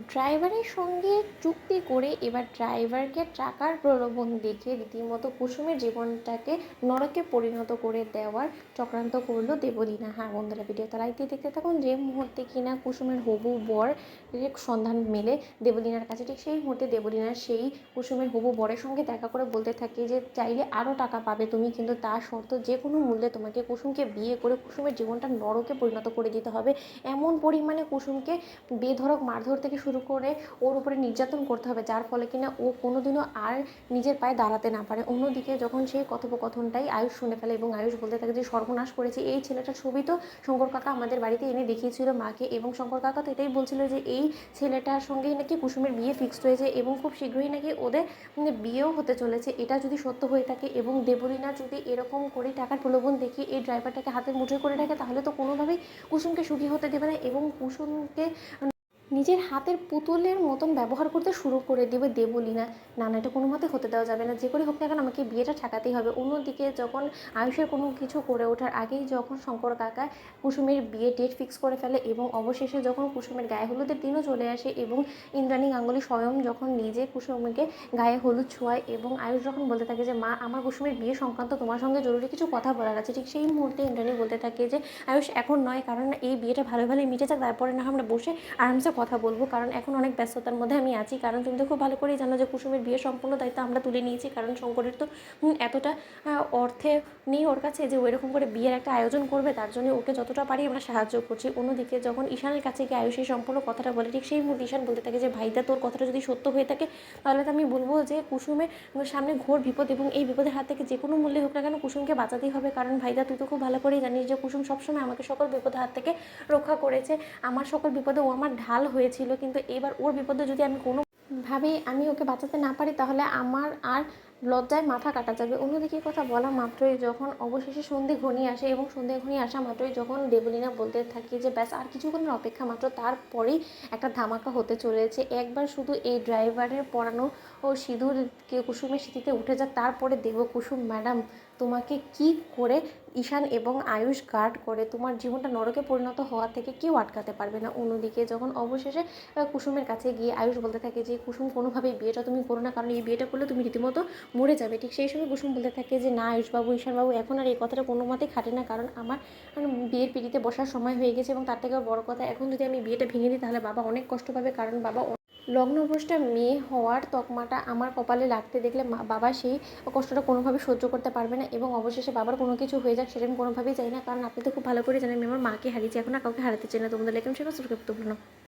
ড্রাইভারের সঙ্গে চুক্তি করে এবার ড্রাইভারকে টাকার প্রলোভন দেখিয়ে রীতিমতো কুসুমের জীবনটাকে নরকে পরিণত করে দেওয়ার চক্রান্ত করলো দেবলীনা। হ্যাঁ বন্ধুরা, ভিডিও তালাইতে দেখতে থাকুন। যে মুহূর্তে কিনা কুসুমের হবু বর সন্ধান মেলে দেবলীনার কাছে, ঠিক সেই মুহূর্তে দেবলীনার সেই কুসুমের হবু বরের সঙ্গে দেখা করে বলতে থাকে যে চাইলে আরও টাকা পাবে তুমি, কিন্তু তার শর্ত যে কোনো মূল্যে তোমাকে কুসুমকে বিয়ে করে কুসুমের জীবনটা নরকে পরিণত করে দিতে হবে। এমন পরিমাণে কুসুমকে বেধড়ক মারধর থেকে শুরু করে ওর উপরে নির্যাতন করতে হবে, যার ফলে কিনা ও কোনোদিনও আর নিজের পায়ে দাঁড়াতে না পারে। অন্যদিকে যখন সেই কথোপকথনটাই আয়ুষ শুনে ফেলে এবং আয়ুষ বলতে থাকে যে সর্বনাশ করেছে এই ছেলেটার ছবি তো শঙ্কর কাকা আমাদের বাড়িতে এনে দেখিয়েছিল মাকে, এবং শঙ্কর কাকা তো এটাই বলছিল যে এই ছেলেটার সঙ্গেই নাকি কুসুমের বিয়ে ফিক্সড হয়েছে এবং খুব শীঘ্রই নাকি ওদের বিয়েও হতে চলেছে। এটা যদি সত্য হয়ে থাকে এবং দেবলীনা যদি এরকম করে টাকার প্রলোভন দেখিয়ে এই ড্রাইভারটাকে হাতের মুঠোয় করে রাখে, তাহলে তো কোনোভাবেই কুসুমকে সুখী হতে দেবে না এবং কুসুমকে নিজের হাতের পুতুলের মতন ব্যবহার করতে শুরু করে দেবে দেবলীনা। না না, এটা কোনো মতে হতে দেওয়া যাবে না, যে করে হোক না কেন আমাকে বিয়েটা ঠেকাতেই হবে। অন্যদিকে যখন আয়ুষের কোনো কিছু করে ওঠার আগেই যখন শঙ্কর কাকা কুসুমের বিয়ে ডেট ফিক্স করে ফেলে এবং অবশেষে যখন কুসুমের গায়ে হলুদের দিনও চলে আসে এবং ইন্দ্রাণী গাঙ্গুলি স্বয়ং যখন নিজে কুসুমকে গায়ে হলুদ ছোঁয়ায় এবং আয়ুষ যখন বলতে থাকে যে মা আমার কুসুমের বিয়ে সংক্রান্ত তোমার সঙ্গে জরুরি কিছু কথা বলার আছে, ঠিক সেই মুহূর্তে ইন্দ্রাণী বলতে থাকে যে আয়ুষ এখন নয়, কারণ এই বিয়েটা ভালো ভালোই মিটে যাক, তারপরে না আমরা বসে আরামসে কথা বলবো, কারণ এখন অনেক ব্যস্ততার মধ্যে আমি আছি। কারণ তুমি তো খুব ভালো করেই জানো যে কুসুমের বিয়ের সম্পূর্ণ দায়িত্ব আমরা তুলে নিয়েছি, কারণ শঙ্করের তো এতটা অর্থে নেই ওর কাছে যে ওইরকম করে বিয়ের একটা আয়োজন করবে, তার জন্য ওকে যতটা পারি আমরা সাহায্য করছি। অন্যদিকে যখন ঈশানের কাছে গিয়ে আয়ুষ এই সম্পূর্ণ কথাটা বলে, ঠিক সেই মুহূর্তে ঈশান বলতে থাকে যে ভাইদা তোর কথাটা যদি সত্য হয়ে থাকে তাহলে তো আমি বলবো যে কুসুমের সামনে ঘোর বিপদ এবং এই বিপদের হাত থেকে যে কোনো মূল্যে হোক না কেন কুসুমকে বাঁচাতেই হবে। কারণ ভাইদা তুই তো খুব ভালো করেই জানিস যে কুসুম সবসময় আমাকে সকল বিপদের হাত থেকে রক্ষা করেছে, আমার সকল বিপদে ও আমার ঢাল হয়েছিল, কিন্তু এবার ওর বিপদে যদি আমি কোনোভাবেই আমি ওকে বাঁচাতে না পারি তাহলে আমার আর লজ্জায় মাথা কাটা যাবে। অন্যদিকে কথা বলা মাত্রই যখন অবশেষে সন্ধে ঘনিয়ে আসে এবং সন্ধে ঘনিয়ে আসা মাত্রই যখন দেবলীনা বলতে থাকি যে ব্যাস আর কিছুক্ষণের অপেক্ষা মাত্র, তারপরেই একটা ধামাকা হতে চলেছে। একবার শুধু এই ড্রাইভারের পরানো ও সিঁদুর কুসুমের স্মৃতিতে উঠে যাক, তারপরে দেখব কুসুম ম্যাডাম তোমাকে কি করে ঈশান এবং আয়ুষ গার্ড করে, তোমার জীবনটা নরকে পরিণত হওয়া থেকে কেউ আটকাতে পারবে না। অন্যদিকে যখন অবশেষে কুসুমের কাছে গিয়ে আয়ুষ বলতে থাকে যে কুসুম কোনোভাবেই বিয়েটা তুমি করো না, কারণ এই বিয়েটা করলে তুমি রীতিমতো মরে যাবে, ঠিক সেই সময় কুসুম বলতে থাকে যে না আয়ুষবাবু ঈশানবাবু এখন আর এই কথাটা কোনো মতেই খাটে না, কারণ আমার বিয়ের পিড়িতে বসার সময় হয়ে গেছে এবং তার থেকেও বড় কথা এখন যদি আমি বিয়েটা ভেঙে দিই তাহলে বাবা অনেক কষ্ট পাবে, কারণ বাবা লগ্নভ্রষ্টা মেয়ে হওয়ার তকমাটা আমার কপালে লাগতে দেখলে বাবা সেই কষ্টটা কোনোভাবে সহ্য করতে পারবে না এবং অবশেষে বাবার কোনো কিছু হয়ে যাক সেটা আমি কোনোভাবেই চাই না, কারণ আপনি তো খুব ভালো করে জানেন আমি আমার মাকে হারিয়েছি, এখন আর কাউকে হারাতে চাই না। তোমাদের লেখেন সেটা গুরুত্বপূর্ণ।